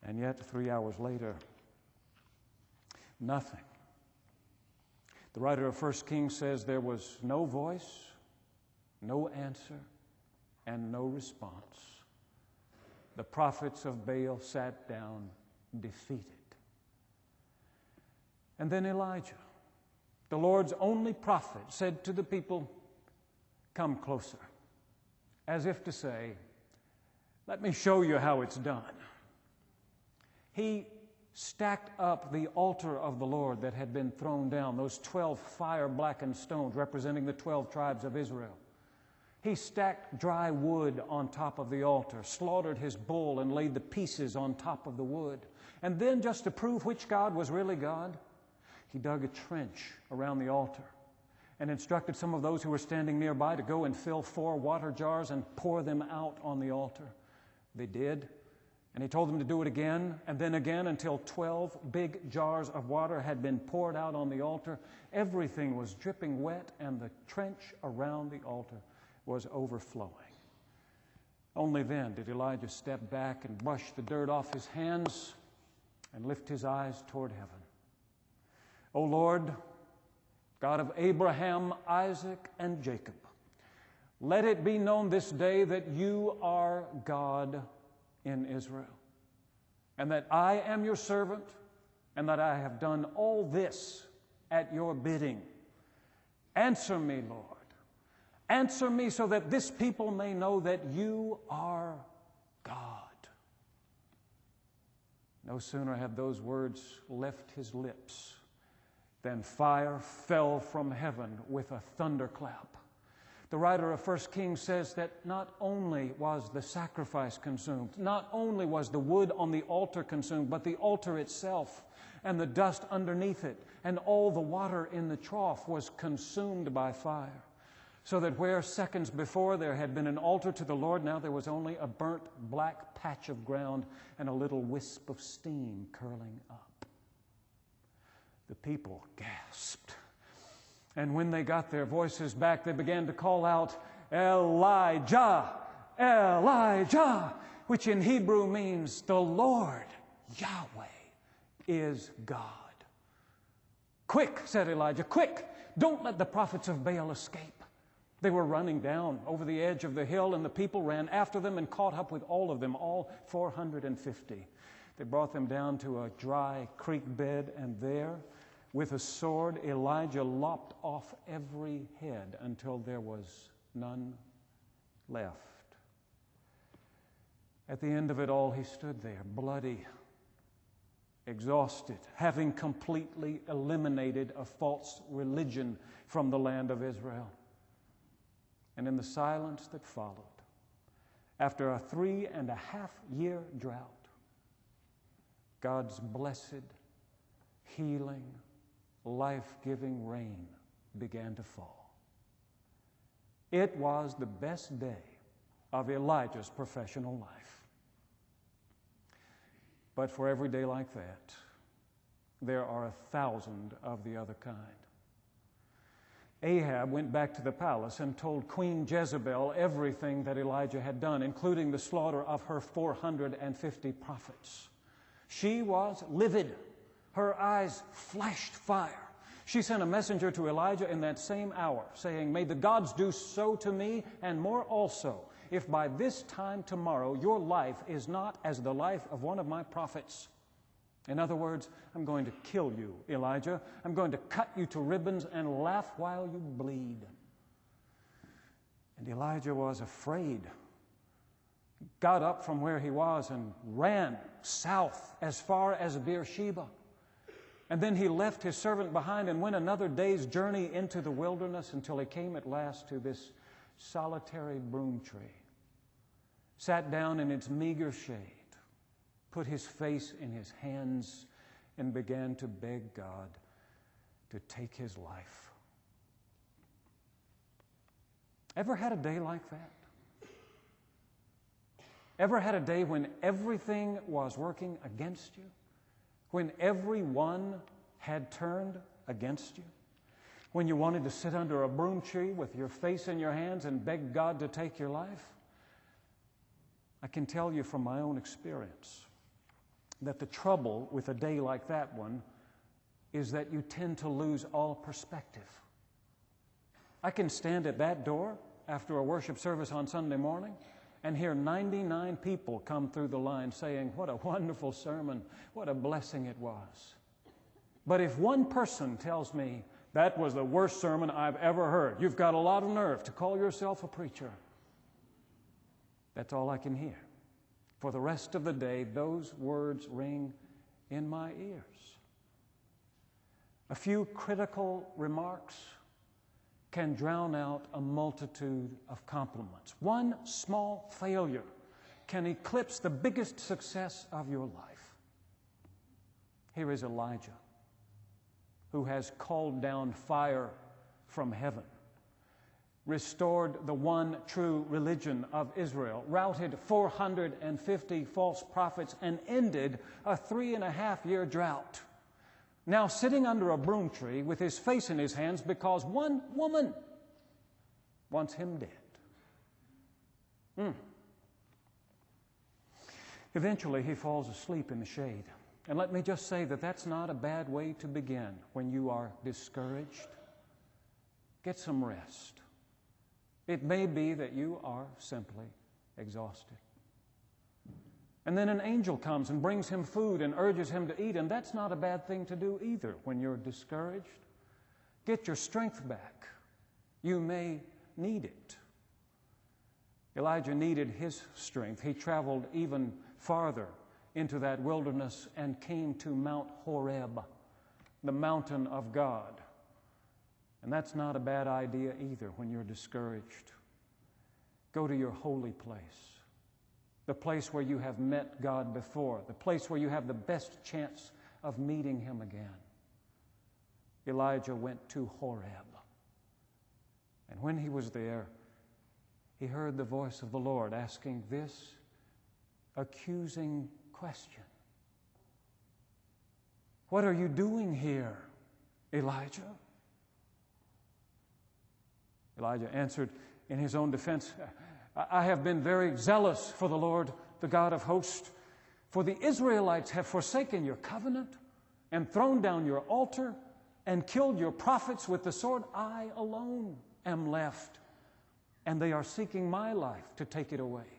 And yet, 3 hours later, nothing. The writer of 1 Kings says there was no voice, no answer, and no response. The prophets of Baal sat down defeated. And then Elijah, the Lord's only prophet, said to the people, "Come closer," as if to say, "Let me show you how it's done." He stacked up the altar of the Lord that had been thrown down, those 12 fire-blackened stones representing the 12 tribes of Israel. He stacked dry wood on top of the altar, slaughtered his bull, and laid the pieces on top of the wood. And then, just to prove which God was really God, he dug a trench around the altar and instructed some of those who were standing nearby to go and fill 4 water jars and pour them out on the altar. They did. And he told them to do it again and then again until 12 big jars of water had been poured out on the altar. Everything was dripping wet, and the trench around the altar was overflowing. Only then did Elijah step back and brush the dirt off his hands and lift his eyes toward heaven. "O Lord, God of Abraham, Isaac, and Jacob, let it be known this day that you are God in Israel, and that I am your servant, and that I have done all this at your bidding. Answer me, Lord. Answer me so that this people may know that you are God." No sooner had those words left his lips than fire fell from heaven with a thunderclap. The writer of 1 Kings says that not only was the sacrifice consumed, not only was the wood on the altar consumed, but the altar itself and the dust underneath it and all the water in the trough was consumed by fire. So that where seconds before there had been an altar to the Lord, now there was only a burnt black patch of ground and a little wisp of steam curling up. The people gasped. And when they got their voices back, they began to call out, "Elijah! Elijah!" which in Hebrew means the Lord, Yahweh, is God. "Quick," said Elijah, "quick! Don't let the prophets of Baal escape." They were running down over the edge of the hill, and the people ran after them and caught up with all of them, all 450. They brought them down to a dry creek bed, and there, with a sword, Elijah lopped off every head until there was none left. At the end of it all, he stood there, bloody, exhausted, having completely eliminated a false religion from the land of Israel. And in the silence that followed, after a 3.5-year drought, God's blessed, healing, life-giving rain began to fall. It was the best day of Elijah's professional life. But for every day like that, there are 1,000 of the other kind. Ahab went back to the palace and told Queen Jezebel everything that Elijah had done, including the slaughter of her 450 prophets. She was livid. Her eyes flashed fire. She sent a messenger to Elijah in that same hour, saying, "May the gods do so to me, and more also, if by this time tomorrow your life is not as the life of one of my prophets." In other words, I'm going to kill you, Elijah. I'm going to cut you to ribbons and laugh while you bleed. And Elijah was afraid. He got up from where he was and ran south as far as Beersheba. And then he left his servant behind and went another day's journey into the wilderness until he came at last to this solitary broom tree, sat down in its meager shade, put his face in his hands, and began to beg God to take his life. Ever had a day like that? Ever had a day when everything was working against you? When everyone had turned against you? When you wanted to sit under a broom tree with your face in your hands and beg God to take your life? I can tell you from my own experience that the trouble with a day like that one is that you tend to lose all perspective. I can stand at that door after a worship service on Sunday morning and hear 99 people come through the line saying, "What a wonderful sermon, what a blessing it was." But if one person tells me, "That was the worst sermon I've ever heard, you've got a lot of nerve to call yourself a preacher," that's all I can hear. For the rest of the day, those words ring in my ears. A few critical remarks can drown out a multitude of compliments. One small failure can eclipse the biggest success of your life. Here is Elijah, who has called down fire from heaven, restored the one true religion of Israel, routed 450 false prophets, and ended a 3.5-year drought. Now sitting under a broom tree with his face in his hands because one woman wants him dead. Eventually he falls asleep in the shade. And let me just say that that's not a bad way to begin when you are discouraged. Get some rest. It may be that you are simply exhausted. And then an angel comes and brings him food and urges him to eat, and that's not a bad thing to do either when you're discouraged. Get your strength back. You may need it. Elijah needed his strength. He traveled even farther into that wilderness and came to Mount Horeb, the mountain of God. And that's not a bad idea either when you're discouraged. Go to your holy place, the place where you have met God before, the place where you have the best chance of meeting Him again. Elijah went to Horeb. And when he was there, he heard the voice of the Lord asking this accusing question. "What are you doing here, Elijah?" Elijah answered in his own defense, "I have been very zealous for the Lord, the God of hosts. For the Israelites have forsaken your covenant and thrown down your altar and killed your prophets with the sword. I alone am left, and they are seeking my life to take it away."